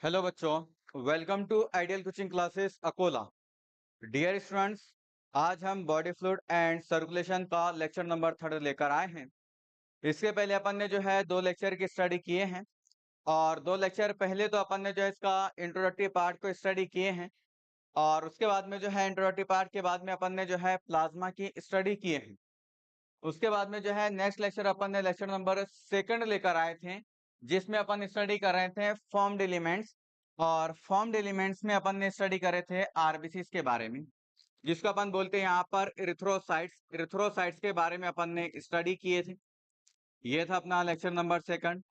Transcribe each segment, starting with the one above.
Hello बच्चों, welcome to ideal coaching classes Akola. Dear students, आज हम बॉडी फ्लूइड एंड सर्कुलेशन का लेक्चर नंबर 3 लेकर आए हैं। इसके पहले अपन ने जो है 2 लेक्चर की स्टडी किए हैं और 2 लेक्चर पहले तो अपन ने जो है इसका इंट्रोडक्टरी पार्ट को स्टडी किए हैं और उसके बाद में जो है इंट्रोडक्टरी पार्ट के बाद में अपन ने जो है प्लाज्मा की स्टडी किए हैं। उसके बाद में जो है नेक्स्ट लेक्चर अपन ने लेक्चर नंबर 2 लेकर आए थे, जिसमें अपन स्टडी कर रहे थे फॉर्म्ड एलिमेंट्स। और फॉर्म्ड एलिमेंट्स में अपन ने स्टडी करे थे आरबीसीज के बारे में, जिसको अपन बोलते हैं यहाँ पर इरिथ्रोसाइट्स। इरिथ्रोसाइट्स के बारे में अपन ने स्टडी किए थे। ये था अपना लेक्चर नंबर 2।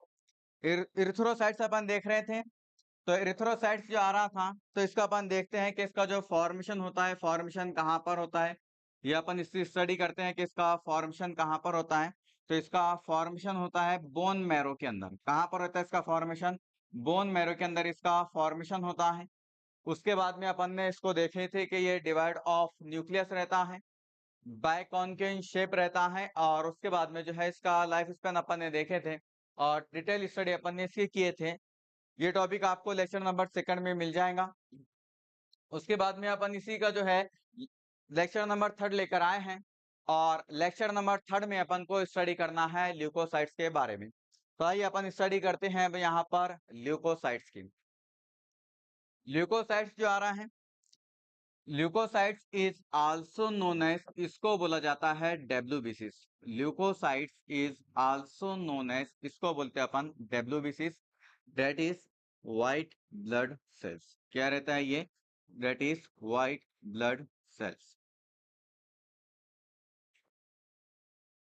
इरिथ्रोसाइट्स अपन देख रहे थे, तो इरिथ्रोसाइट्स जो आ रहा था, तो इसका अपन देखते हैं कि इसका जो फॉर्मेशन होता है, फॉर्मेशन कहाँ पर होता है। ये अपन इसकी स्टडी करते हैं कि इसका फॉर्मेशन कहाँ पर होता है। तो इसका फॉर्मेशन होता है बोन मैरो के अंदर। कहाँ पर होता है इसका फॉर्मेशन? बोन मैरो के अंदर इसका फॉर्मेशन होता है। उसके बाद में अपन ने इसको देखे थे कि ये डिवाइड ऑफ न्यूक्लियस रहता है, बाइकॉन्केव शेप रहता है। और उसके बाद में जो है इसका लाइफ स्पैन अपन ने देखे थे और डिटेल स्टडी अपन ने इसकी किए थे। ये टॉपिक आपको लेक्चर नंबर 2 में मिल जाएगा। उसके बाद में अपन इसी का जो है लेक्चर नंबर 3 लेकर आए हैं और लेक्चर नंबर 3 में अपन को स्टडी करना है ल्यूकोसाइट्स के बारे में। तो आइए अपन स्टडी करते हैं यहाँ पर ल्यूकोसाइट्स की। ल्यूकोसाइट्स जो आ रहा है, leucocytes is also known as, इसको बोला जाता है डब्ल्यूबीसीज। Leucocytes is also known as, इसको बोलते हैं अपन डब्ल्यूबीसीज, that is white blood cells. क्या रहता है ये? That is white blood cells.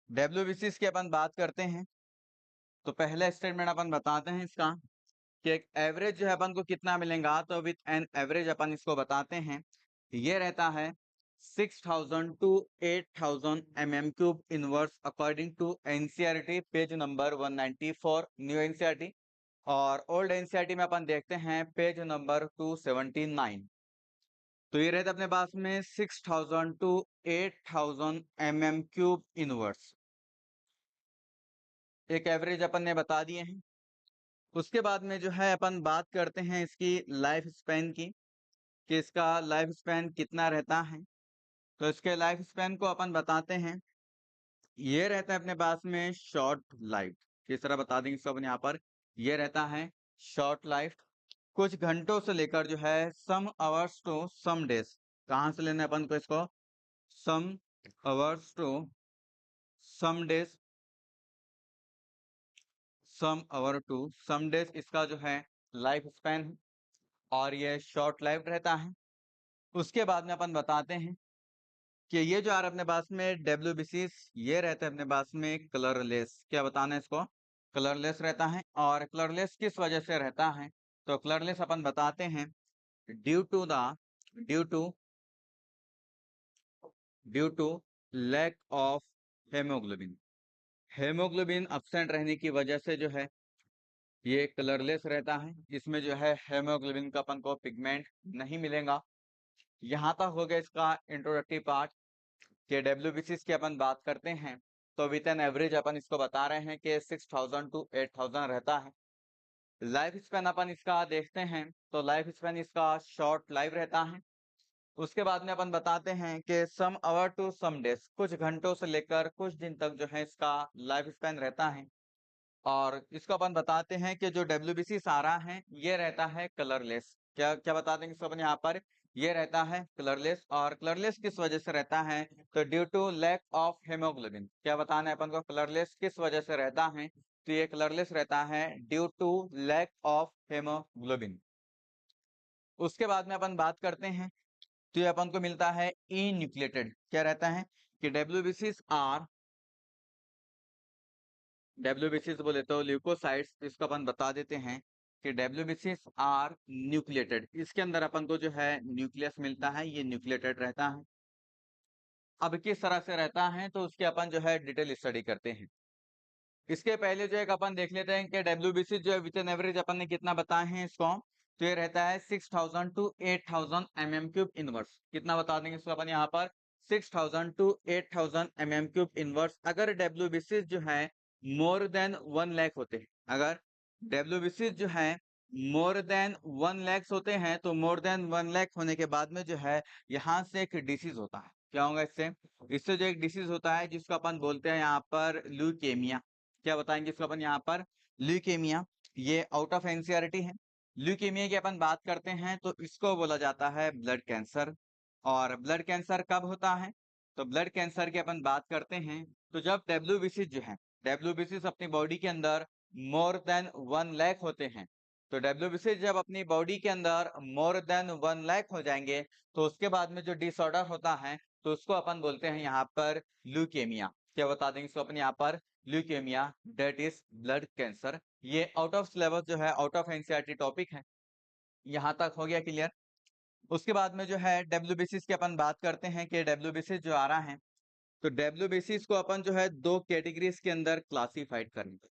डब्ल्यूबीसीज की अपन बात करते हैं, तो पहला स्टेटमेंट अपन बताते हैं इसका कि एक एवरेज जो है अपन को कितना मिलेगा। तो विथ एन एवरेज अपन इसको बताते हैं, ये रहता है 6000 to 8000 mm³ inverse according to NCERT page number 194 new NCERT. और ओल्ड एनसीईआरटी में अपन देखते हैं पेज नंबर 279। तो ये रहता है अपने पास में 6000 to 8000 mm³ इनवर्स। एक एवरेज अपन ने बता दिए हैं। उसके बाद में जो है अपन बात करते हैं इसकी लाइफ स्पैन की, कि इसका लाइफ स्पैन कितना रहता है। तो इसके लाइफ स्पैन को अपन बताते हैं, ये रहता है अपने पास में शॉर्ट लाइफ। किस तरह बता देंगे इसको अपन यहाँ पर? ये रहता है शॉर्ट लाइफ, कुछ घंटों से लेकर जो है some hours to some days. कहाँ से लेना है अपन को इसको? Some hours to some days, some hour to some days इसका जो है लाइफ स्पैन है और ये शॉर्ट लाइफ रहता है। उसके बाद में अपन बताते हैं कि ये जो आ रहा है अपने पास में डब्ल्यूबीसी, ये रहता है अपने पास में कलरलेस। क्या बताना है इसको? कलरलेस रहता है। और कलरलेस किस वजह से रहता है? तो कलरलेस अपन बताते हैं due to the due to due to lack of haemoglobin. Haemoglobin absent रहने की वजह से जो है ये कलरलेस रहता है। इसमें जो है हेमोग्लोबिन का अपन को पिगमेंट नहीं मिलेगा। यहाँ तक हो गया इसका इंट्रोडक्टिव पार्ट। कि डब्ल्यूबीसी की अपन बात करते हैं, तो विथ एन एवरेज अपन इसको बता रहे हैं कि 6000 to 8000 रहता है। लाइफ स्पैन अपन इसका देखते हैं, तो लाइफ स्पैन इसका शॉर्ट लाइफ रहता है। उसके बाद में अपन बताते हैं कि सम आवर टू सम डेज, कुछ घंटों से लेकर कुछ दिन तक जो है इसका लाइफ स्पैन रहता है। और इसको अपन बताते हैं कि जो डब्ल्यूबीसी सारा है ये रहता है कलरलेस। क्या क्या बता देंगे इसको अपन यहाँ पर? ये रहता है कलरलेस। और कलरलेस किस वजह से रहता है? तो due to lack of haemoglobin. क्या बताना है अपन को? कलरलेस किस वजह से रहता है? तो ये कलरलेस रहता है due to lack of haemoglobin. उसके बाद में अपन बात करते हैं, तो ये अपन को मिलता है ई न्यूक्लिएटेड। क्या रहता है? कि डब्ल्यूबीसीज बोले तो ल्यूकोसाइट्स, इसको अपन बता देते हैं कि डब्ल्यूबीसीज आर न्यूक्लिएटेड। इसके अंदर अपन को जो है न्यूक्लियस मिलता है, ये न्यूक्लिएटेड रहता है। अब किस तरह से रहता है तो उसके अपन जो है डिटेल स्टडी करते हैं। इसके पहले जो एक अपन देख लेते हैं कि डब्ल्यूबीसी जो है विथ एन एवरेज अपन ने कितना बताए हैं इसको। तो ये रहता है 6000 to 8000 mm³ इनवर्स। कितना बता देंगे इसको अपन यहाँ पर? 6000 to 8000 mm³ इनवर्स। अगर डब्ल्यूबीसी जो है मोर देन 1 लाख होते हैं, अगर डब्ल्यूबीसी जो है मोर देन 1 लाख होते हैं, तो मोर देन 1 लाख होने के बाद में जो है यहाँ से एक डिसीज होता है। क्या होगा इससे? इससे जो एक डिसीज होता है जिसको अपन बोलते हैं यहाँ पर ल्यूकेमिया। क्या बताएंगे इसको अपन यहाँ पर? ल्यूकेमिया। ये आउट ऑफ एनसीईआरटी है। ल्यूकेमिया की अपन बात करते हैं तो इसको बोला जाता है ब्लड कैंसर। और ब्लड कैंसर कब होता है? तो ब्लड कैंसर की अपन बात करते हैं तो जब डब्ल्यूबीसी जो है, डब्ल्यूबीसी अपनी बॉडी के अंदर मोर देन 1 लाख होते हैं। तो डब्ल्यूबीसी जब अपनी बॉडी के अंदर मोर देन 1 लाख हो जाएंगे तो उसके बाद में जो डिसऑर्डर होता है तो उसको अपन बोलते हैं यहाँ पर ल्यूकेमिया। क्या बता देंगे इसको अपन यहाँ पर? Leukaemia, that is blood cancer. ये आउट ऑफ सिलेबस जो है, आउट ऑफ एनसीईआरटी टॉपिक है। यहाँ तक हो गया क्लियर? उसके बाद में जो है डब्ल्यूबीसी की अपन बात करते हैं कि डब्ल्यूबीसी जो आ रहा है तो डब्ल्यूबीसी को अपन जो है 2 कैटेगरीज के अंदर क्लासिफाइड करेंगे।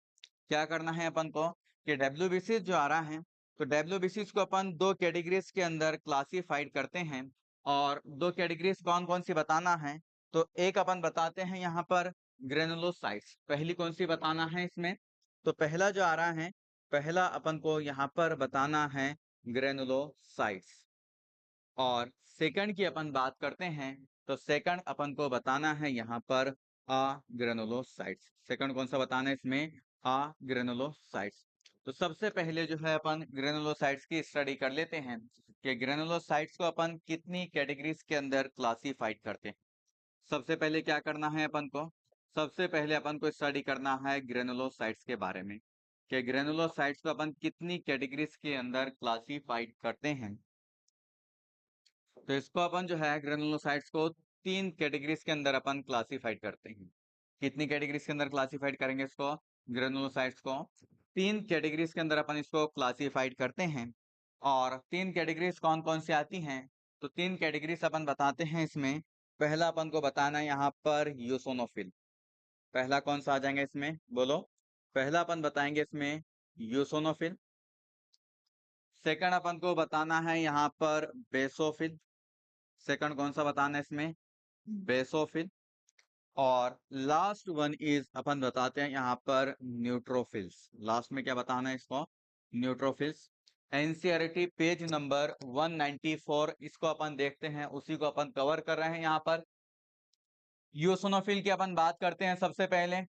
क्या करना है अपन को कि डब्ल्यूबीसी जो आ रहा है तो डब्ल्यूबीसी को अपन 2 कैटेगरीज के अंदर क्लासिफाइड करते हैं। और 2 कैटेगरीज कौन कौन सी बताना है? तो एक अपन बताते हैं यहाँ पर ग्रेनुलोसाइट्स। पहली कौन सी बताना है इसमें? तो पहला जो आ रहा है, पहला अपन को यहाँ पर बताना है ग्रेनुलोसाइट्स। और सेकंड की अपन बात करते हैं तो सेकंड अपन को बताना है यहाँ पर ग्रेनुलोसाइट्स। सेकंड कौन सा बताना है इसमें? ग्रेनुलोसाइट्स। तो सबसे पहले जो है अपन ग्रेनुलोसाइट्स की स्टडी कर लेते हैं कि ग्रेनुलोसाइट्स को अपन कितनी कैटेगरीज के अंदर क्लासिफाइड करते हैं। सबसे पहले क्या करना है अपन को? सबसे पहले अपन को स्टडी करना है ग्रेनुलोसाइट्स के बारे में कि ग्रेनुलोसाइट्स को अपन कितनी कैटेगरीज के अंदर क्लासिफाइड करते हैं। तो इसको अपन जो है ग्रेनुलोसाइट्स को 3 कैटेगरीज के अंदर अपन क्लासिफाइड करते हैं। कितनी कैटेगरीज के अंदर क्लासिफाइड करेंगे इसको? ग्रेनुलोसाइट्स को 3 कैटेगरीज के अंदर अपन इसको क्लासिफाइड करते हैं। और 3 कैटेगरीज कौन कौन सी आती हैं? तो 3 कैटेगरीज अपन बताते हैं इसमें। पहला अपन को बताना है यहाँ पर यूसोनोफिल। पहला कौन सा आ जाएगा इसमें? बोलो। पहला अपन बताएंगे इसमें यूसोनोफिल। सेकंड अपन को बताना है यहाँ पर बेसोफिल। सेकंड कौन सा बताना है इसमें? बेसोफिल। और लास्ट वन इज अपन बताते हैं यहाँ पर न्यूट्रोफिल्स। लास्ट में क्या बताना है इसको? न्यूट्रोफिल्स। एनसीईआरटी पेज नंबर 194 इसको अपन देखते हैं, उसी को अपन कवर कर रहे हैं यहाँ पर। यूसोनोफिल की अपन बात करते हैं सबसे पहले।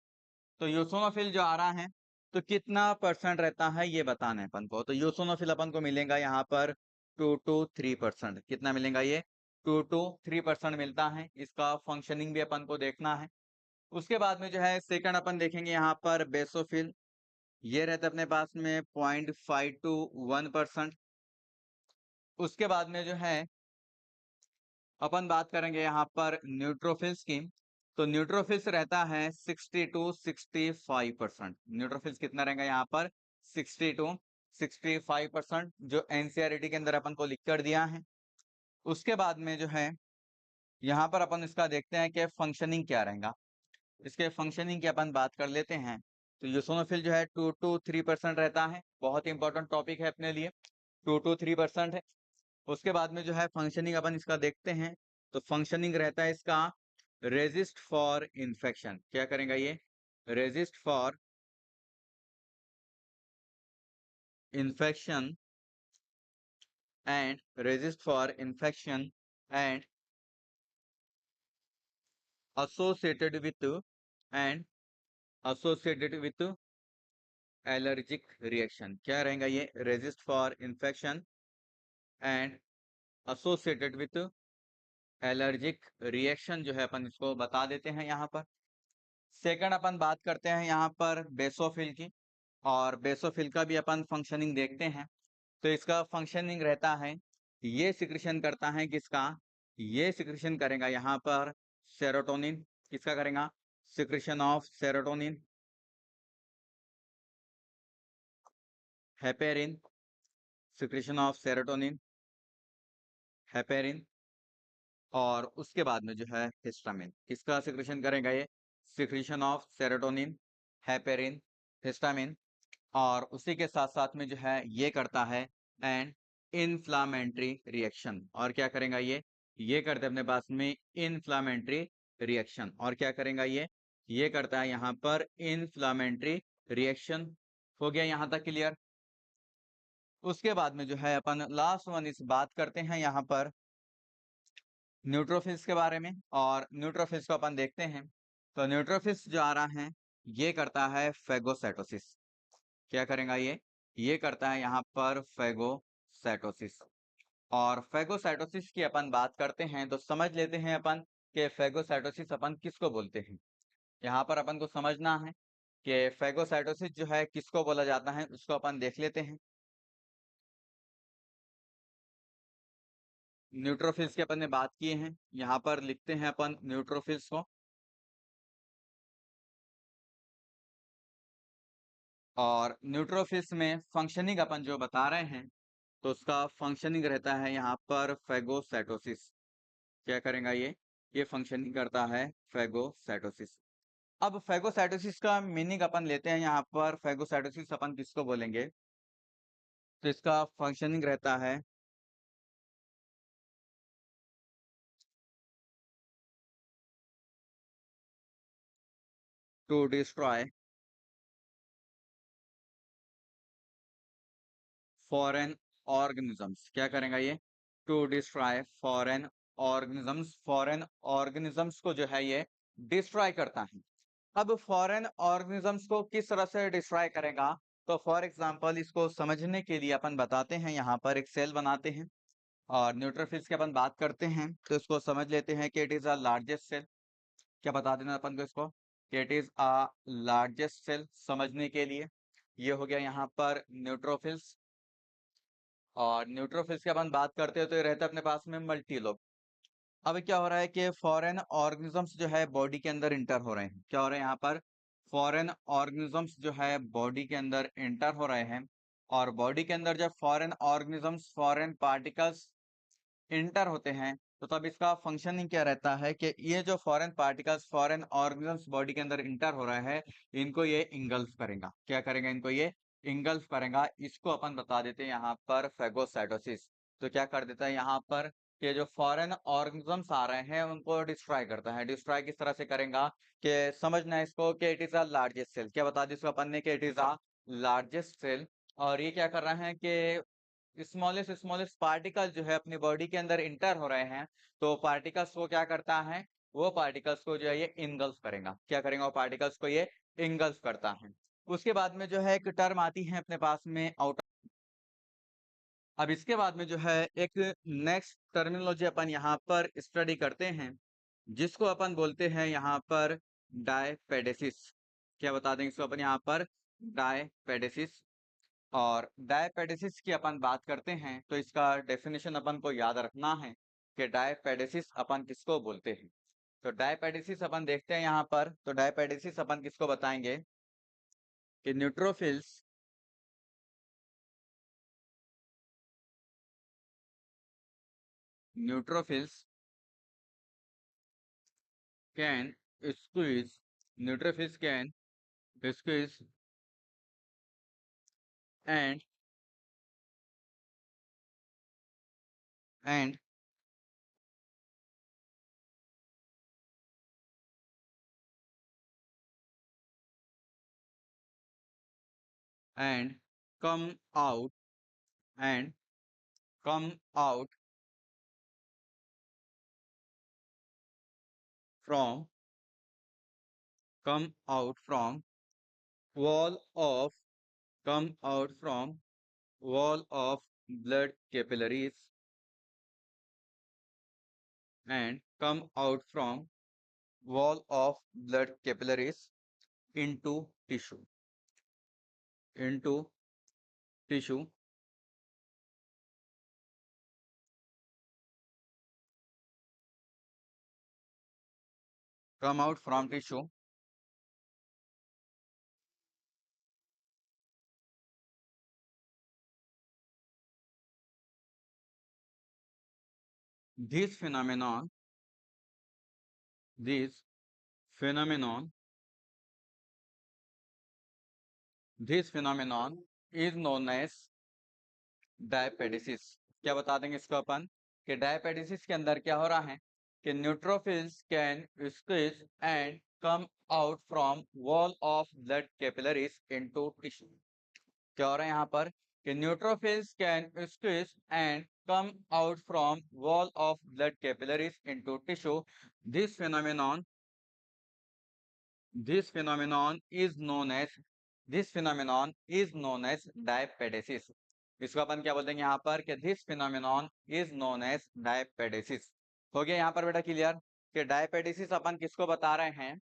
तो यूसोनोफिल जो आ रहा है तो कितना परसेंट रहता है ये बताना है अपन को। तो यूसोनोफिल अपन को मिलेगा यहाँ पर 2 to 3%। कितना मिलेगा ये? 2 to 3% मिलता है। इसका फंक्शनिंग भी अपन को देखना है। उसके बाद में जो है सेकंड अपन देखेंगे यहाँ पर बेसोफिल। ये रहता है अपने पास में 0.5 to 1%। उसके बाद में जो है अपन बात करेंगे यहाँ पर न्यूट्रोफिल्स की। तो न्यूट्रोफिल्स रहता है 60 to 65%। न्यूट्रोफिल्स कितना रहेगा यहाँ पर? 60 to 65%, जो एनसीईआरटी के अंदर अपन को लिख कर दिया है। उसके बाद में जो है यहाँ पर अपन इसका देखते हैं कि फंक्शनिंग क्या रहेगा। इसके फंक्शनिंग की अपन बात कर लेते हैं। तो यूसोनोफिल जो है 2 to 3% रहता है। बहुत इंपॉर्टेंट टॉपिक है अपने लिए। 2 to 3% है। उसके बाद में जो है फंक्शनिंग अपन इसका देखते हैं। तो फंक्शनिंग रहता है इसका रेजिस्ट फॉर इन्फेक्शन। क्या करेगा ये? Resist for infection and resist for infection and associated with and associated with allergic reaction. क्या रहेगा ये? Resist for infection and associated with allergic reaction जो है अपन इसको बता देते हैं यहाँ पर। सेकंड अपन बात करते हैं यहाँ पर बेसोफिल की। और बेसोफिल का भी अपन फंक्शनिंग देखते हैं। तो इसका फंक्शनिंग रहता है, ये सिक्रेशन करता है किसका? ये सिक्रेशन करेगा यहाँ पर सेरोटोनिन। किसका करेगा? Secretion of serotonin. Heparin, secretion of serotonin, heparin. और उसके बाद में जो है हिस्टामिन। किसका सिक्रेशन करेगा ये? Secretion of serotonin, heparin, histamine. और उसी के साथ साथ में जो है ये करता है एंड इन्फ्लामेटरी रिएक्शन। और क्या करेगा ये करते अपने पास में इन्फ्लामेटरी रिएक्शन। और क्या करेगा ये करता है यहाँ पर इन्फ्लामेटरी रिएक्शन। हो गया यहाँ तक क्लियर? उसके बाद में जो है अपन लास्ट वन इस बात करते हैं यहाँ पर न्यूट्रोफिल्स के बारे में, और न्यूट्रोफिल्स को अपन देखते हैं। तो न्यूट्रोफिल्स जो आ रहा है ये करता है फेगोसाइटोसिस। क्या करेगा ये करता है यहाँ पर फेगोसाइटोसिस। और फेगोसाइटोसिस की अपन बात करते हैं तो समझ लेते हैं अपन कि फेगोसाइटोसिस अपन किसको बोलते हैं। यहाँ पर अपन को समझना है कि फेगोसाइटोसिस जो है किसको बोला जाता है, उसको अपन देख लेते हैं। न्यूट्रोफिल्स की अपन ने बात की है, यहाँ पर लिखते हैं अपन न्यूट्रोफिल्स को। और न्यूट्रोफिल्स में फंक्शनिंग अपन जो बता रहे हैं तो उसका फंक्शनिंग रहता है यहाँ पर फेगोसाइटोसिस। क्या करेगा ये फंक्शनिंग करता है फेगोसाइटोसिस। अब फेगोसाइटोसिस का मीनिंग अपन लेते हैं, यहाँ पर फेगोसाइटोसिस अपन किसको बोलेंगे, तो इसका फंक्शनिंग रहता है टू डिस्ट्रॉय फॉरेन ऑर्गेनिजम्स। क्या करेगा to destroy foreign organisms. Foreign organisms को जो है ये डिस्ट्रॉय करता है। अब फॉरेन ऑर्गेनिजम्स को किस तरह से डिस्ट्रॉय करेगा, तो फॉर एग्जांपल इसको समझने के लिए अपन बताते हैं, यहाँ पर एक सेल बनाते हैं और न्यूट्रोफिल्स की अपन बात करते हैं तो इसको समझ लेते हैं कि it is a largest cell. क्या बता देना अपन को इसको कि it is a largest cell समझने के लिए। ये हो गया यहाँ पर न्यूट्रोफिल्स। और न्यूट्रोफिल्स की अपन बात करते हैं तो ये रहता है अपने पास में मल्टीलोब। अब क्या हो रहा है कि फॉरेन ऑर्गेनिजम्स जो है बॉडी के अंदर इंटर हो रहे हैं। क्या हो रहा है यहाँ पर फॉरेन ऑर्गेनिजम्स जो है बॉडी के अंदर इंटर हो रहे हैं। और बॉडी के अंदर जब foreign organisms foreign particles inter होते हैं तो तब इसका फंक्शनिंग क्या रहता है कि ये जो foreign particles foreign organisms body के अंदर इंटर हो रहा है इनको ये इंगल्फ करेगा। क्या करेगा इनको ये इंगल्फ करेगा। इसको अपन बता देते हैं यहाँ पर फेगोसाइटोसिस। तो क्या कर देता है यहाँ पर कि जो फॉरेन ऑर्गेनिजम्स आ रहे हैं उनको डिस्ट्रॉय करता है। डिस्ट्रॉय किस तरह से करेगा कि समझना है इसको कि it is a largest cell. क्या बता दी इसको अपन ने कि it is a largest cell. और ये क्या कर रहे हैं कि स्मॉलेस्ट पार्टिकल जो है अपनी बॉडी के अंदर इंटर हो रहे हैं तो पार्टिकल्स को क्या करता है, वो पार्टिकल्स को जो है ये इंगल्फ करेगा। क्या करेगा वो पार्टिकल्स को ये इंगल्फ करता है। उसके बाद में जो है एक टर्म आती है अपने पास में आउटर। अब इसके बाद में जो है एक नेक्स्ट टर्मिनोलॉजी अपन यहाँ पर स्टडी करते हैं जिसको अपन बोलते हैं यहाँ पर डायपेडेसिस। क्या बता देंगे इसको अपन यहाँ पर डायपेडेसिस। और डायपेडेसिस की अपन बात करते हैं तो इसका डेफिनेशन अपन को याद रखना है कि डायपेडेसिस अपन किसको बोलते हैं। तो डायपेडेसिस अपन देखते हैं यहाँ पर, तो डायपेडेसिस अपन किसको बताएंगे कि neutrophils can squeeze neutrophils can squeeze and and and come out and come out from come out from wall of come out from wall of blood capillaries and come out from wall of blood capillaries into into tissue come out from tissue. This phenomenon this phenomenon this phenomenon is known as डायपेडिसिस। क्या बता देंगे इसको अपन कि डायपेडिसिस के अंदर क्या हो रहा है कि neutrophils can squeeze and come out from wall of blood capillaries into tissue. क्या हो रहा है यहाँ पर कि neutrophils can squeeze and come out from wall of blood capillaries into tissue. This phenomenon this phenomenon is known as diapedesis. इसको अपन क्या बोलते हैं यहाँ पर कि this phenomenon is known as diapedesis. हो गया यहाँ पर बेटा क्लियर कि diapedesis अपन किसको बता रहे हैं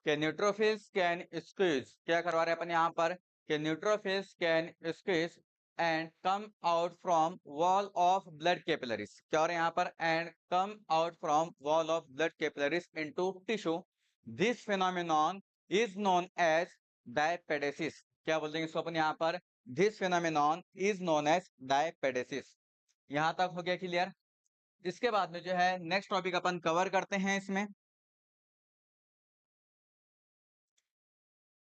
कि न्यूट्रोफिल्स कैन स्क्वीज, क्या करवा रहे हैं अपन यहाँ पर कि neutrophils can squeeze and come out from wall of blood capillaries, क्या हो रहा है यहाँ पर and come out from wall of blood capillaries into tissue. This phenomenon is known as diapedesis. क्या बोलते हैं इसको अपन यहाँ पर, this phenomenon is known as diapedesis. यहाँ तक हो गया क्लियर. इसके बाद में जो है नेक्स्ट टॉपिक अपन कवर करते हैं इसमें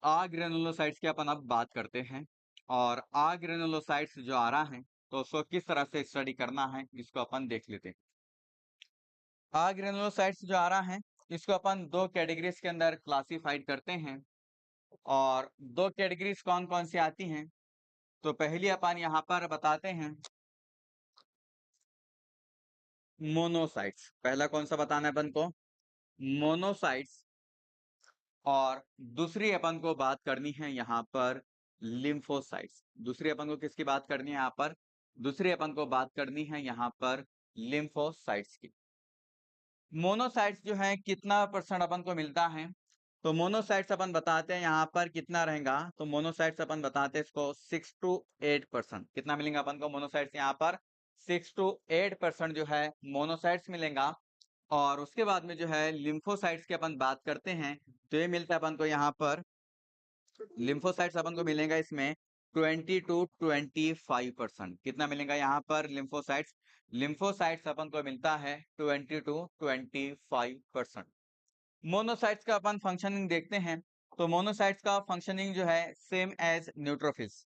ग्रेनुलोसाइट्स की अपन अब बात करते हैं. और ग्रेनुलोसाइट्स जो आ रहा है तो उसको किस तरह से स्टडी करना है इसको अपन देख लेते हैं. ग्रेनुलोसाइट्स जो आ रहा है इसको अपन दो कैटेगरीज के अंदर क्लासिफाइड करते हैं. और दो कैटेगरीज कौन कौन सी आती हैं, तो पहली अपन यहाँ पर बताते हैं मोनोसाइट्स. पहला कौन सा बताना है अपन को, मोनोसाइट्स. और दूसरी अपन को बात करनी है यहाँ पर लिम्फोसाइट्स. दूसरी अपन को किसकी बात करनी है यहाँ पर, दूसरी अपन को बात करनी है यहाँ पर लिम्फोसाइट्स की. मोनोसाइट्स जो है कितना परसेंट अपन को मिलता है, तो मोनोसाइट्स अपन बताते हैं यहाँ पर कितना रहेगा, तो मोनोसाइट्स अपन बताते हैं इसको 6 to 8%. कितना मिलेंगे अपन को मोनोसाइट्स यहाँ पर, 6 to 8% जो है मोनोसाइट्स मिलेगा. और उसके बाद में जो है लिम्फोसाइट्स की अपन बात करते हैं तो ये मिलता है अपन को यहाँ पर, लिम्फोसाइट्स अपन को मिलेगा इसमें 20 to 25%. कितना मिलेगा यहाँ पर लिम्फोसाइट्स, लिम्फोसाइट्स अपन को मिलता है 20 to 25%. मोनोसाइट्स का अपन फंक्शनिंग देखते हैं तो मोनोसाइट्स का फंक्शनिंग जो है सेम एज न्यूट्रोफिल्स.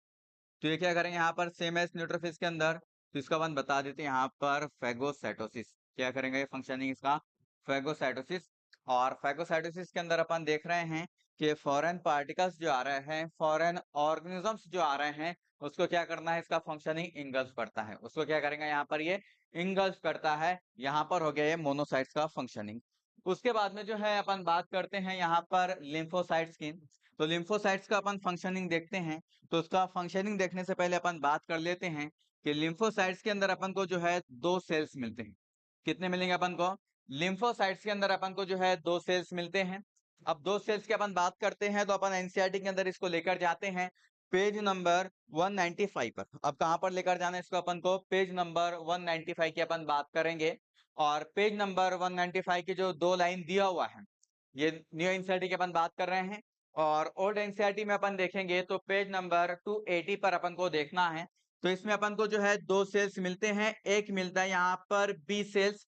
तो ये क्या करेंगे यहाँ पर सेम एज न्यूट्रोफिल्स के अंदर, तो इसका अपन बता देते हैं यहाँ पर फेगोसाइटोसिस. क्या करेंगे फंक्शनिंग इसका, फेगोसाइटोसिस. और फेगोसाइटोसिस के अंदर अपन देख रहे हैं कि फॉरेन पार्टिकल्स जो आ रहे हैं, फॉरेन ऑर्गेनिजम्स जो आ रहे हैं, उसको क्या करना है, इसका फंक्शनिंग इंगल्फ करता है. उसको क्या करेंगे यहाँ पर, ये इंगल्फ करता है. यहाँ पर हो गया ये मोनोसाइट्स का फंक्शनिंग. उसके बाद में जो है अपन बात करते हैं यहाँ पर लिम्फोसाइट्स की. तो लिम्फोसाइट्स का अपन फंक्शनिंग देखते हैं. तो उसका फंक्शनिंग देखने से पहले अपन बात कर लेते हैं कि लिम्फोसाइट्स के अंदर अपन को जो है दो सेल्स मिलते हैं. कितने मिलेंगे अपन को, लिम्फोसाइट्स के अंदर अपन को जो है दो सेल्स मिलते हैं. अब दो सेल्स की अपन बात करते हैं तो अपन एनसीईआरटी के अंदर इसको लेकर जाते हैं पेज नंबर 195 पर. अब कहां पर लेकर जाना है इसको अपन को, पेज नंबर 195 की अपन बात करेंगे. और पेज नंबर 195 की जो दो लाइन दिया हुआ है, ये न्यू एनसीईआरटी की अपन बात कर रहे हैं. और ओल्ड एनसीईआरटी में अपन देखेंगे तो पेज नंबर 280 पर अपन को देखना है. तो इसमें अपन को जो है दो सेल्स मिलते हैं. एक मिलता है यहाँ पर बी सेल्स,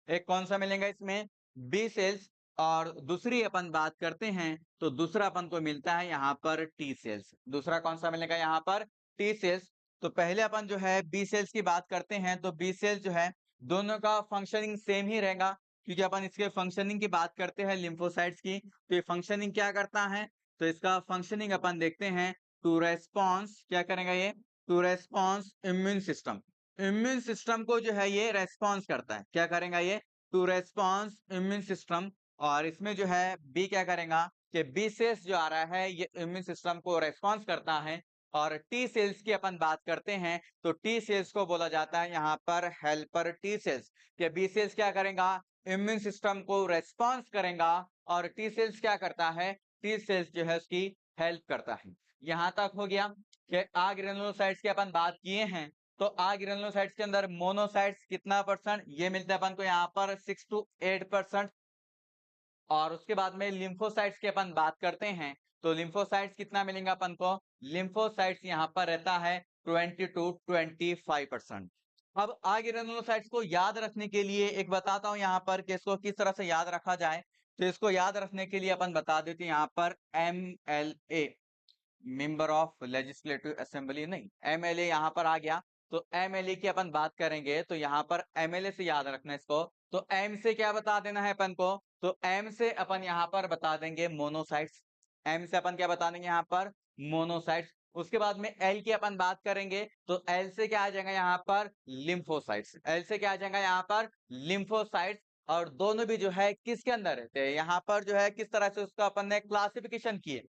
एक कौन सा मिलेगा इसमें, बी सेल्स. और दूसरी अपन बात करते हैं तो दूसरा अपन को मिलता है यहाँ पर टी सेल्स. दूसरा कौन सा मिलेगा यहाँ पर, टी सेल्स. तो पहले अपन जो है बी सेल्स की बात करते हैं तो बी सेल्स जो है दोनों का फंक्शनिंग सेम ही रहेगा, क्योंकि अपन इसके फंक्शनिंग की बात करते हैं लिम्फोसाइट्स की. तो ये फंक्शनिंग क्या करता है, तो इसका फंक्शनिंग अपन देखते हैं टू रेस्पॉन्स, क्या करेगा ये, to response immune system. Immune system को जो है ये रेस्पॉन्स करता है. क्या करेगा ये, टू रेस्पॉन्स इम्यून सिस्टम. और इसमें जो है बी क्या करेगा कि बी सेल्स जो आ रहा है ये इम्यून सिस्टम को रेस्पॉन्स करता है. और टी सेल्स की अपन बात करते हैं तो टी सेल्स को बोला जाता है यहाँ पर हेल्पर टी सेल्स. कि बी सेल्स क्या करेगा, इम्यून सिस्टम को रेस्पॉन्स करेगा. और टी सेल्स क्या करता है, टी सेल्स जो है उसकी हेल्प करता है. यहाँ तक हो गया कि ग्रेनुलोसाइट्स की अपन बात किए हैं. तो ग्रेनुलोसाइट्स के अंदर मोनोसाइट्स कितना परसेंट, ये मिलता है अपन को यहाँ पर 6 to 8%. और उसके बाद में लिम्फोसाइट्स की अपन बात करते हैं तो लिम्फोसाइट्स कितना मिलेगा अपन को, लिम्फोसाइट्स यहाँ पर रहता है 20 to 25%. अब ग्रेनुलोसाइट्स को याद रखने के लिए एक बताता हूँ यहाँ पर कि इसको किस तरह से याद रखा जाए. तो इसको याद रखने के लिए अपन बता देते हैं यहाँ पर MLA, member of legislative assembly, नहीं MLA यहाँ पर आ गया. तो MLA की अपन बात करेंगे तो यहाँ पर MLA से याद रखना इसको. तो M से क्या बता देना है अपन को, तो M से अपन यहाँ पर बता देंगे मोनोसाइट्स. M से अपन क्या बता देंगे यहाँ पर, मोनोसाइट्स. उसके बाद में एल की अपन बात करेंगे तो एल से क्या आ जाएगा यहाँ पर लिम्फोसाइट्स, एल से क्या आ जाएगा यहाँ पर लिम्फोसाइट्स। और दोनों भी जो है किसके अंदर रहते हैं, यहाँ पर जो है किस तरह से उसका अपन ने क्लासिफिकेशन किए,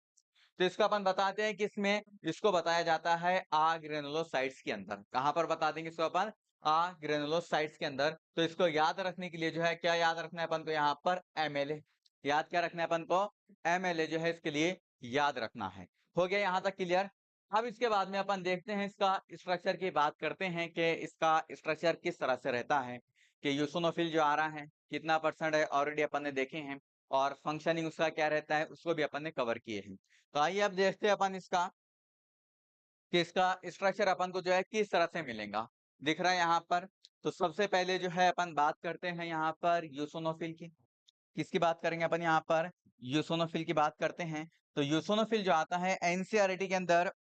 तो इसको अपन बताते हैं किसमें, इसको बताया जाता है आग्रेनुलोसाइट्स के अंदर। कहां पर बता देंगे इसको अपन, आग्रेनुलोसाइट्स के अंदर। तो इसको याद रखने के लिए जो है क्या याद रखना है अपन को, यहाँ पर एमएलए याद क्या रखना है अपन को, एमएलए जो है इसके लिए याद रखना है। हो गया यहाँ तक क्लियर। अब इसके बाद में अपन देखते हैं इसका स्ट्रक्चर की बात करते हैं कि इसका स्ट्रक्चर किस तरह से रहता है, कि यूसोनोफिल जो आ रहा है कितना परसेंट है ऑलरेडी अपन ने देखे हैं, और फंक्शनिंग उसका क्या रहता है उसको भी अपन ने कवर किए हैं। तो आइए अब देखते हैं अपन इसका कि इसका स्ट्रक्चर अपन को जो है किस तरह से मिलेगा, दिख रहा है यहाँ पर। तो सबसे पहले जो है अपन बात करते हैं यहाँ पर यूसोनोफिल की, किसकी बात करेंगे अपन यहाँ पर, यूसोनोफिल की बात करते हैं। तो यूसोनोफिल जो आता है एनसीईआरटी के अंदर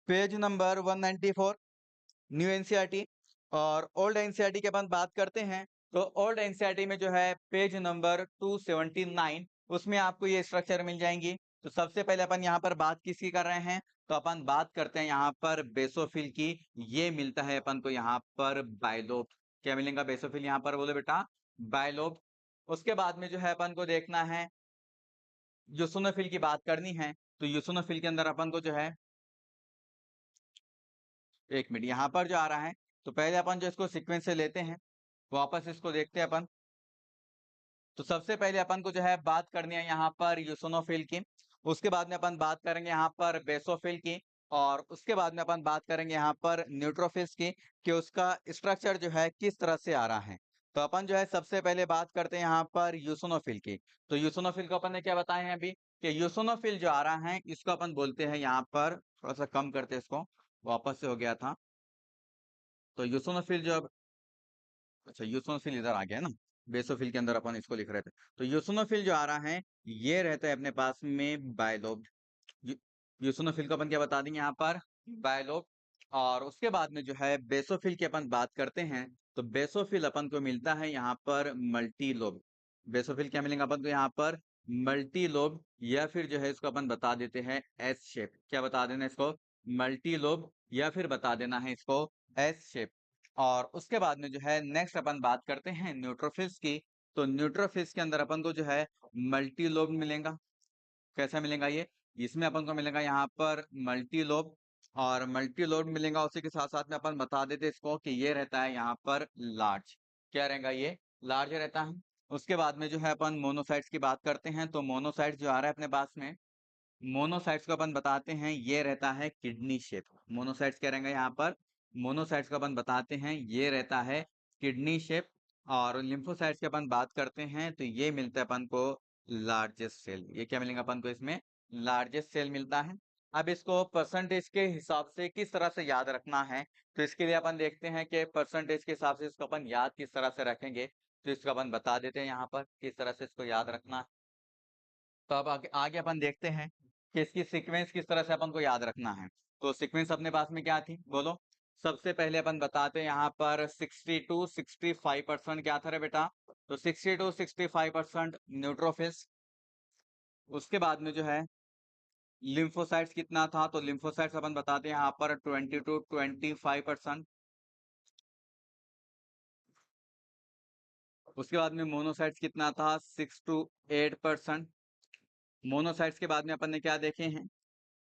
पेज नंबर 194 न्यू एनसीईआरटी, और ओल्ड एनसीईआरटी की अपन बात करते हैं तो ओल्ड एनसीईआरटी में जो है पेज नंबर 279 उसमें आपको ये स्ट्रक्चर मिल जाएंगी। तो सबसे पहले अपन यहाँ पर बात किसकी कर रहे हैं, तो अपन बात करते हैं यहाँ पर बेसोफिल की। ये मिलता है अपन को यहाँ पर बायलोब, क्या मिलेगा बेसोफिल यहाँ पर, बोलो बेटा बायलोब। उसके बाद में जो है अपन को देखना है यूसोनोफिल की बात करनी है। तो यूसोनोफिल के अंदर अपन को जो है, एक मिनट यहाँ पर जो आ रहा है, तो पहले अपन जो इसको सीक्वेंस से लेते हैं, वापस इसको देखते हैं अपन। तो सबसे पहले अपन को जो है बात करनी है यहाँ पर यूसोनोफिल की, उसके बाद में अपन बात करेंगे यहाँ पर बेसोफिल की, और उसके बाद में अपन बात करेंगे यहाँ पर न्यूट्रोफिल्स की, कि उसका स्ट्रक्चर जो है किस तरह से आ रहा है। तो अपन जो है सबसे पहले बात करते हैं यहाँ पर यूसोनोफिल की। तो यूसोनोफिल को अपन ने क्या बताया है अभी, कि यूसोनोफिल जो आ रहा है इसको अपन बोलते हैं यहाँ पर, थोड़ा सा कम करते हैं इसको, वापस से हो गया था। तो यूसोनोफिल जो, अच्छा यूसोनोफिल इधर आ गया ना, बेसोफिल के अंदर अपन इसको लिख रहे थे। तो यूसोनोफिल जो आ रहा है ये रहता है अपने पास में बायलोब। यूसोनोफिल को अपन क्या बता देंगे यहाँ पर, बायलोब। और उसके बाद में जो है बेसोफिल की अपन बात करते हैं, तो बेसोफिल अपन को मिलता है यहाँ पर मल्टीलोब। बेसोफिल क्या मिलेगा अपन को यहाँ पर, मल्टीलोब, या फिर जो है इसको अपन बता देते हैं एस शेप। क्या बता देना इसको, मल्टीलोब, या फिर बता देना है इसको एस शेप। और उसके बाद में जो है नेक्स्ट अपन बात करते हैं न्यूट्रोफिल्स की। तो न्यूट्रोफिल्स के अंदर अपन को जो है मल्टीलोब मिलेगा। कैसा मिलेगा ये, इसमें अपन को मिलेगा यहाँ पर मल्टीलोब, और मल्टीलोब मिलेगा। उसी के साथ साथ में अपन बता देते इसको कि ये रहता है यहाँ पर लार्ज, क्या रहेगा ये, लार्ज रहता है। उसके बाद में जो है अपन मोनोसाइट्स की बात करते हैं। तो मोनोसाइट्स जो आ रहा है अपने पास में, मोनोसाइट्स को अपन बताते हैं ये रहता है किडनी शेप। मोनोसाइट्स क्या रहेंगे यहाँ पर, मोनोसाइट्स को अपन बताते हैं ये रहता है किडनी शेप। और लिम्फोसाइट्स की अपन बात करते हैं तो ये मिलता है अपन को लार्जेस्ट सेल। ये क्या मिलेगा अपन को इसमें, लार्जेस्ट सेल मिलता है। अब इसको परसेंटेज के हिसाब से किस तरह से याद रखना है, तो इसके लिए अपन देखते हैं कि परसेंटेज के हिसाब से इसको अपन याद किस तरह से रखेंगे। तो इसको अपन बता देते हैं यहाँ पर किस तरह से इसको याद रखना है। तो अब आगे अपन देखते हैं कि इसकी सीक्वेंस किस तरह से अपन को याद रखना है। तो सीक्वेंस अपने पास में क्या थी बोलो, सबसे पहले अपन बताते हैं यहाँ पर 60-65% क्या था रे बेटा, तो 60-65% न्यूट्रोफिल्स। उसके बाद में जो है लिम्फोसाइट्स कितना था, तो लिम्फोसाइट्स अपन बताते हैं यहाँ पर 20-25%। उसके बाद में मोनोसाइट्स कितना था, 6-8%। मोनोसाइट्स के बाद में अपन ने क्या देखे हैं,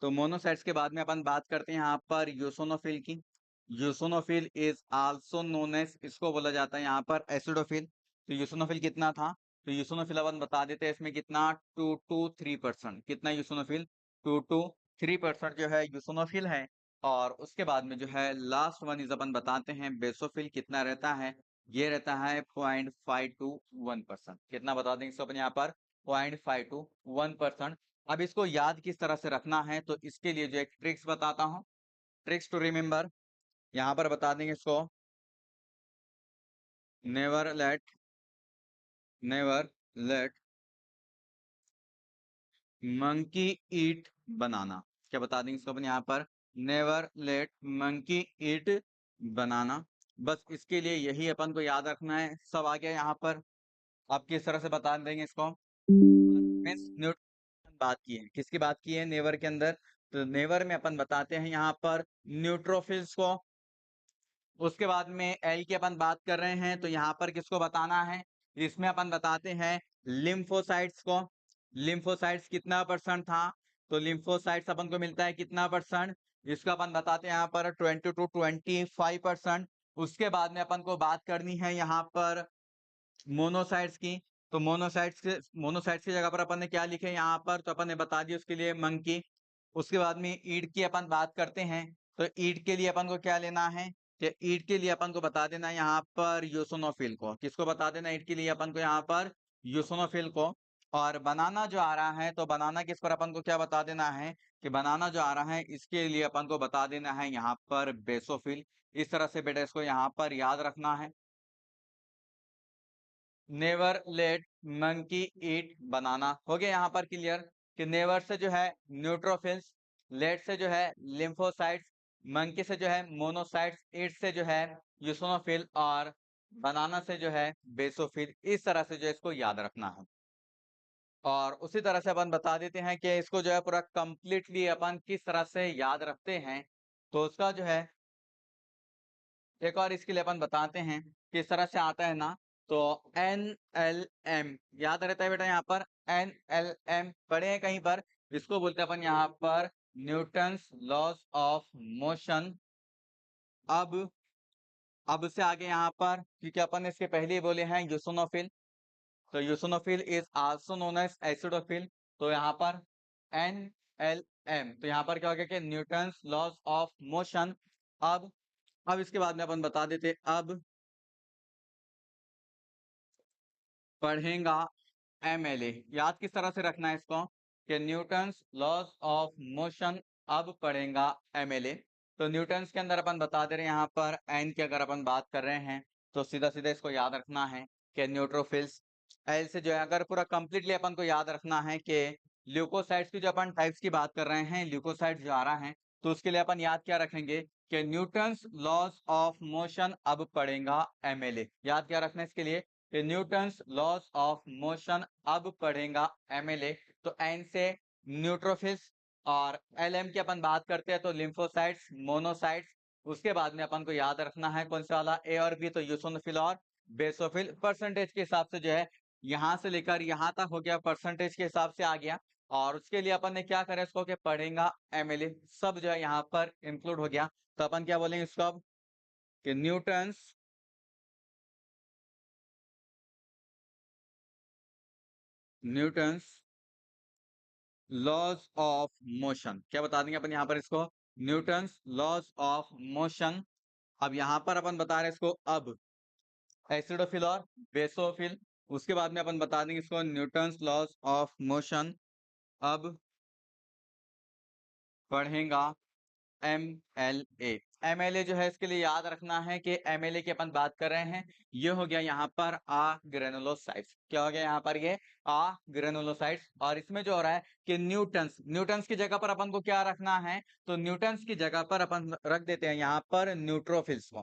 तो मोनोसाइट्स के बाद में अपन बात करते हैं यहाँ पर यूसोनोफिल की। यूसोनोफिल इज आल्सो नोन एज, इसको बोला जाता है यहाँ पर एसिडोफिल। तो यूसोनोफिल कितना था, तो यूसोनोफिल अपन बता देते हैं इसमें कितना 2-3%, कितना यूसोनोफिल 2-3% जो है यूसोनोफिल है। और उसके बाद में जो है लास्ट वन इज अपन बताते हैं बेसोफिल, कितना रहता है, ये रहता है 0.5-1%। कितना बता देंगे इसको अपन यहाँ पर, 0.5-1%। अब इसको याद किस तरह से रखना है, तो इसके लिए जो एक ट्रिक्स बताता हूं, ट्रिक्स टू रिमेम्बर, यहां पर बता देंगे इसको, नेवर लेट मंकी ईट बनाना। क्या बता देंगे इसको अपन यहाँ पर, नेवर लेट मंकी ईट बनाना। बस इसके लिए यही अपन को याद रखना है, सब आ गया यहाँ पर। अब किस तरह से बता देंगे इसको, न्यूट्रन बात की है, किसकी बात की है नेवर के अंदर, तो नेवर में अपन बताते हैं यहाँ पर न्यूट्रोफिल्स को। उसके बाद में एल की अपन बात कर रहे हैं, तो यहाँ पर किसको बताना है, इसमें अपन बताते हैं लिम्फोसाइट्स को। लिम्फोसाइट्स कितना परसेंट था, तो लिम्फोसाइट्स अपन को मिलता है कितना परसेंट, इसको अपन बताते हैं यहाँ पर 20 to 25%। उसके बाद में अपन को बात करनी है यहाँ पर मोनोसाइट्स की। तो मोनोसाइट्स की जगह पर अपन ने क्या लिखे यहाँ पर, तो अपन ने बता दिया उसके लिए मंकी। उसके बाद में ईड की अपन बात करते हैं, तो ईड के लिए अपन को क्या लेना है, कि ईड के लिए अपन को बता देना यहाँ पर यूसोनोफिल को। किसको बता देना ईड के लिए अपन को, यहाँ पर यूसोनोफिल को। और बनाना जो आ रहा है, तो बनाना किस पर अपन को क्या बता देना है, कि बनाना जो आ रहा है इसके लिए अपन को बता देना है यहाँ पर बेसोफिल। इस तरह से बेटा इसको यहाँ पर याद रखना है। नेवर लेट मंकी ईट बनाना, हो गया यहाँ पर क्लियर, कि नेवर से जो है न्यूट्रोफिल्स, लेट से जो है लिम्फोसाइट्स, मंकी से जो है मोनोसाइट्स, ईट से जो है यूसोनोफिल, और बनाना से जो है बेसोफिल। इस तरह से जो है इसको याद रखना है। और उसी तरह से अपन बता देते हैं कि इसको जो है पूरा कंप्लीटली अपन किस तरह से याद रखते हैं, तो उसका जो है एक और इसके लिए अपन बताते हैं किस तरह से आता है ना, तो NLM याद रहता है बेटा, यहाँ पर NLM पढ़े हैं कहीं पर, इसको बोलते हैं अपन यहाँ पर न्यूटन्स लॉज ऑफ मोशन। अब से आगे यहाँ पर, क्योंकि अपन इसके पहले ही बोले हैं यूसोनोफिल, तो eosinophil is also known as acidophil. तो यहाँ पर NLM, तो यहाँ पर क्या हो गया कि न्यूटन्स लॉज ऑफ मोशन। अब इसके बाद में अपन बता देते, अब पढ़ेगा MLA। याद किस तरह से रखना है इसको, कि न्यूटन्स लॉज ऑफ मोशन अब पढ़ेगा MLA। तो न्यूटन्स के अंदर अपन बता दे रहे हैं यहाँ पर एन की अगर अपन बात कर रहे हैं, तो सीधा सीधा इसको याद रखना है कि न्यूट्रोफिल्स। एल से जो है अगर पूरा कंप्लीटली अपन को याद रखना है कि ल्यूकोसाइट्स की जो अपन टाइप्स की बात कर रहे हैं, ल्यूकोसाइट्स जो आ रहा है, तो उसके लिए अपन याद क्या रखेंगे, कि न्यूटन्स लॉज ऑफ मोशन अब पढ़ेगा MLA। याद क्या रखना है इसके लिए, कि न्यूटन्स लॉज ऑफ मोशन अब पढ़ेगा MLA। तो एन से न्यूट्रोफिल्स, और LM की अपन बात करते हैं तो लिम्फोसाइट्स, मोनोसाइट्स। उसके बाद में अपन को याद रखना है कौन सा वाला, ए और बी, तो यूसोनोफिल और बेसोफिल। परसेंटेज के हिसाब से जो है यहां से लेकर यहां तक हो गया, परसेंटेज के हिसाब से आ गया। और उसके लिए अपन ने क्या करें इसको, कि पढ़ेगा MLA, सब जो है यहाँ पर इंक्लूड हो गया। तो अपन क्या बोलेंगे इसको अब, कि न्यूटन्स लॉज ऑफ मोशन, क्या बता देंगे अपन यहाँ पर इसको, न्यूटन्स लॉज ऑफ मोशन। अब यहाँ पर अपन बता रहे हैं इसको अब एसिडोफिल और बेसोफिल। उसके बाद में अपन बता देंगे इसको न्यूटन्स लॉज ऑफ मोशन अब पढ़ेगा MLA। MLA जो है इसके लिए याद रखना है कि MLA की अपन बात कर रहे हैं, ये हो गया यहाँ पर आ ग्रेनुलोसाइट्स। क्या हो गया यहाँ पर, ये आ ग्रेनुलोसाइट्स। और इसमें जो हो रहा है कि न्यूटन्स की जगह पर अपन को क्या रखना है, तो न्यूटन्स की जगह पर अपन रख देते हैं यहाँ पर न्यूट्रोफिल्स को।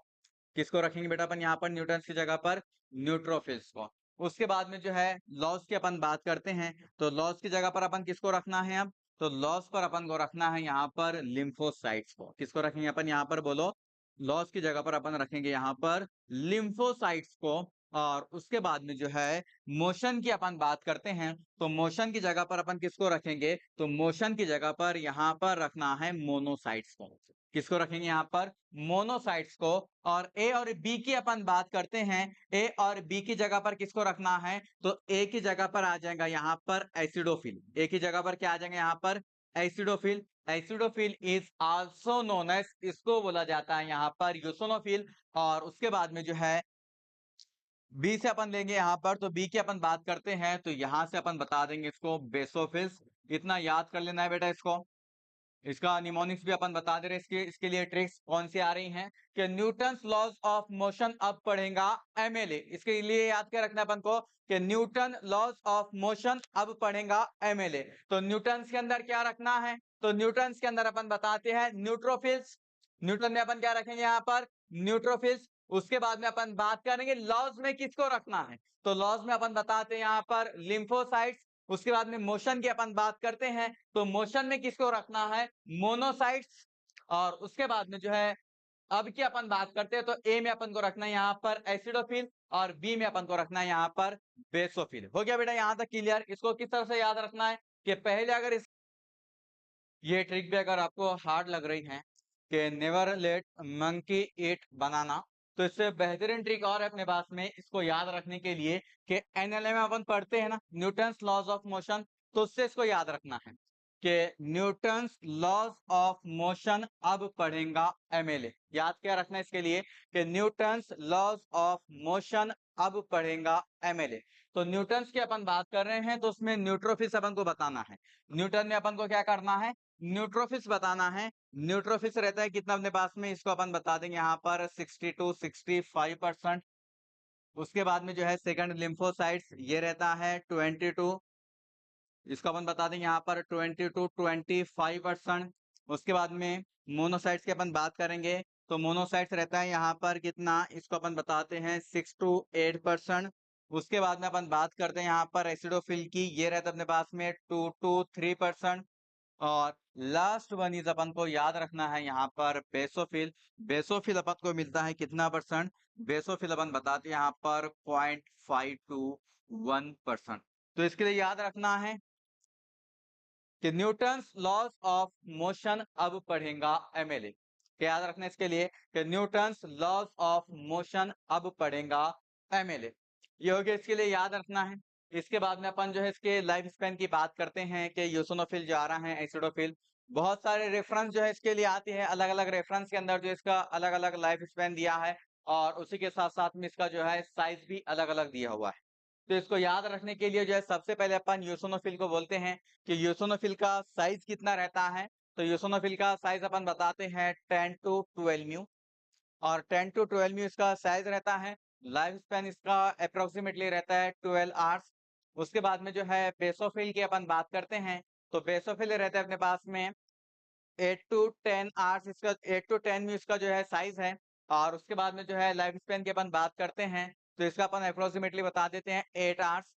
किसको रखेंगे बेटा अपन यहाँ पर न्यूटन्स की जगह पर, न्यूट्रोफिल्स को। उसके बाद में जो है लॉस की अपन बात करते हैं, तो लॉस की जगह पर अपन किसको रखना है अब, तो लॉस पर अपन को रखना है यहाँ पर लिम्फोसाइट्स को। किसको रखेंगे अपन यहाँ पर, बोलो, लॉस की जगह पर अपन रखेंगे यहाँ पर लिम्फोसाइट्स को। और उसके बाद में जो है मोशन की अपन बात करते हैं, तो मोशन की जगह पर अपन किसको रखेंगे, तो मोशन की जगह पर यहाँ पर रखना है मोनोसाइट्स को। किसको रखेंगे यहाँ पर, मोनोसाइट्स को। और ए और बी की अपन बात करते हैं, ए और बी की जगह पर किसको रखना है, तो ए की जगह पर आ जाएगा यहाँ पर एसिडोफिल। ए की जगह पर क्या आ जाएंगे यहाँ पर, acidophil. Acidophil is also known as, इसको बोला जाता है यहाँ पर यूसोनोफिल। और उसके बाद में जो है बी से अपन लेंगे यहाँ पर, तो बी की अपन बात करते हैं, तो यहां से अपन बता देंगे इसको बेसोफिल्स। इतना याद कर लेना है बेटा इसको। इसका निमोनिक्स भी अपन बता दे रहे हैं, इसके लिए ट्रिक्स कौन सी आ रही हैं, कि न्यूटन्स लॉज ऑफ मोशन अब पढ़ेगा MLA। इसके लिए याद क्या रखना है अपन को, कि न्यूटन लॉज ऑफ मोशन अब पढ़ेगा MLA। तो न्यूटन्स के अंदर क्या रखना है, तो न्यूटन्स के अंदर अपन बताते हैं न्यूट्रोफिल्स। न्यूटन में अपन क्या रखेंगे यहाँ पर, न्यूट्रोफिल्स। उसके बाद में अपन बात करेंगे लॉज में किसको रखना है, तो लॉज में अपन बताते हैं यहाँ पर लिम्फोसाइट्स। उसके बाद में मोशन की अपन बात करते हैं, तो मोशन में किसको रखना है? मोनोसाइट्स। और उसके बाद में जो है अब की अपन बात करते हैं, तो ए में अपन को रखना है यहाँ पर एसिडोफिल और बी में अपन को रखना है यहाँ पर बेसोफिल। हो गया बेटा यहाँ तक क्लियर? इसको किस तरह से याद रखना है कि पहले अगर इस ये ट्रिक भी अगर आपको हार्ड लग रही है कि नेवर लेट मंकी ईट बनाना, तो इससे बेहतरीन ट्रिक और है अपने पास में इसको याद रखने के लिए कि एनएलए में अपन पढ़ते हैं ना न्यूटन्स लॉज ऑफ मोशन, तो उससे इसको याद रखना है कि न्यूटन्स लॉज ऑफ मोशन अब पढ़ेगा एमएलए। याद क्या रखना है इसके लिए कि न्यूटन्स लॉज ऑफ मोशन अब पढ़ेगा एमएलए। तो न्यूटन्स की अपन बात कर रहे हैं, तो उसमें न्यूट्रोफिल्स अपन को बताना है। न्यूटन में अपन को क्या करना है? न्यूट्रोफिल्स बताना है। न्यूट्रोफिल्स रहता है कितना अपने पास में, इसको अपन बता देंगे यहाँ पर 60 to 65%। उसके बाद में जो है सेकंड लिम्फोसाइट्स ये रहता है 22, इसको अपन बता देंगे यहाँ पर 20 to 25%। उसके बाद में मोनोसाइट्स की अपन बात करेंगे, तो मोनोसाइट्स रहता है यहाँ पर कितना, इसको अपन बताते हैं 6 to 8%। उसके बाद में अपन बात करते हैं यहाँ पर एसिडोफिल की, ये रहता है अपने पास में 2 to 3%। और लास्ट वन इज अपन को याद रखना है यहाँ पर बेसोफिल। बेसोफिल अपन को मिलता है कितना परसेंट? बेसोफिल अपन बताते हैं यहाँ पर 0.5 to 1%। तो इसके लिए याद रखना है कि न्यूटन्स लॉज ऑफ मोशन अब पढ़ेगा एमएलए। क्या याद रखना है इसके लिए कि न्यूटन्स लॉज ऑफ मोशन अब पढ़ेगा एमएलए। ये हो गया, इसके लिए याद रखना है। इसके बाद में अपन जो है इसके लाइफ स्पैन की बात करते हैं कि यूसिनोफिल जो आ रहा है एसिडोफिल। बहुत सारे रेफरेंस जो है इसके लिए आती है, अलग अलग रेफरेंस के अंदर जो इसका अलग अलग लाइफ स्पैन दिया है और उसी के साथ साथ में इसका जो है साइज भी अलग अलग दिया हुआ है। तो इसको याद रखने के लिए जो है सबसे पहले अपन यूसिनोफिल को बोलते हैं कि यूसिनोफिल का साइज कितना रहता है। तो यूसिनोफिल का साइज अपन बताते हैं 10 to 12 म्यू, और 10 to 12 म्यू इसका साइज रहता है। लाइफ स्पैन इसका अप्रोक्सीमेटली रहता है 12 आवर्स। उसके बाद में जो है बेसोफिल की अपन बात करते हैं, तो बेसोफिल रहता है अपने पास में 8 to 10 आवर्स, इसका 8 to 10 म्यू इसका जो है साइज है। और उसके बाद में जो है लाइफ स्पैन की अपन बात करते हैं, तो इसका अपन अप्रोक्सीमेटली बता देते हैं 8 आवर्स।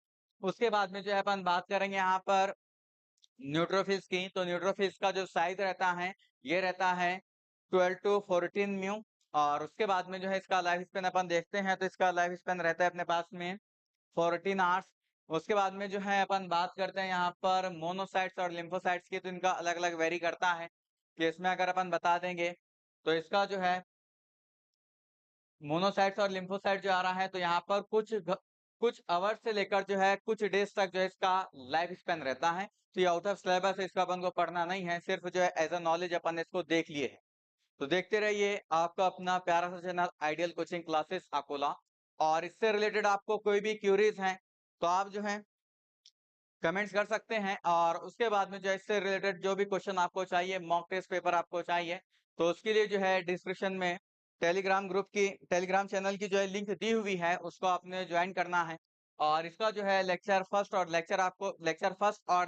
उसके बाद में जो है अपन बात करेंगे यहाँ पर न्यूट्रोफिल्स की, तो न्यूट्रोफिल्स का जो साइज रहता है ये रहता है 12 to 14 म्यू। और उसके बाद में जो है इसका लाइफ स्पेन अपन देखते हैं, तो इसका लाइफ स्पेन रहता है अपने पास में 14 आवर्स। उसके बाद में जो है अपन बात करते हैं यहाँ पर मोनोसाइट्स और लिम्फोसाइट्स की, तो इनका अलग अलग वेरी करता है कि इसमें अगर अपन बता देंगे तो इसका जो है मोनोसाइट्स और लिम्फोसाइट जो आ रहा है, तो यहाँ पर कुछ आवर्स से लेकर जो है कुछ डेज तक जो है इसका लाइफ स्पेन रहता है। तो ये आउट ऑफ सिलेबस है, इसका अपन को पढ़ना नहीं है, सिर्फ जो है एज अ नॉलेज अपन इसको देख लिए है। तो देखते रहिए आपका अपना प्यारा सा channel ideal coaching classes Akola. और इससे रिलेटेड आपको कोई भी क्यूरीज हैं तो आप जो है कमेंट्स कर सकते हैं। और उसके बाद में जो है इससे रिलेटेड जो भी क्वेश्चन आपको चाहिए, मॉक टेस्ट पेपर आपको चाहिए, तो उसके लिए जो है डिस्क्रिप्शन में टेलीग्राम चैनल की जो है लिंक दी हुई है, उसको आपने ज्वाइन करना है। और इसका जो है लेक्चर फर्स्ट और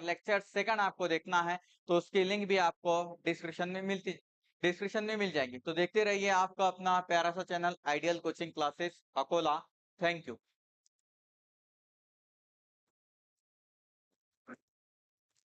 लेक्चर सेकंड आपको देखना है, तो उसकी लिंक भी आपको डिस्क्रिप्शन में मिल जाएगी। तो देखते रहिए आपका अपना प्यारा सा channel ideal coaching classes Akola. Thank you.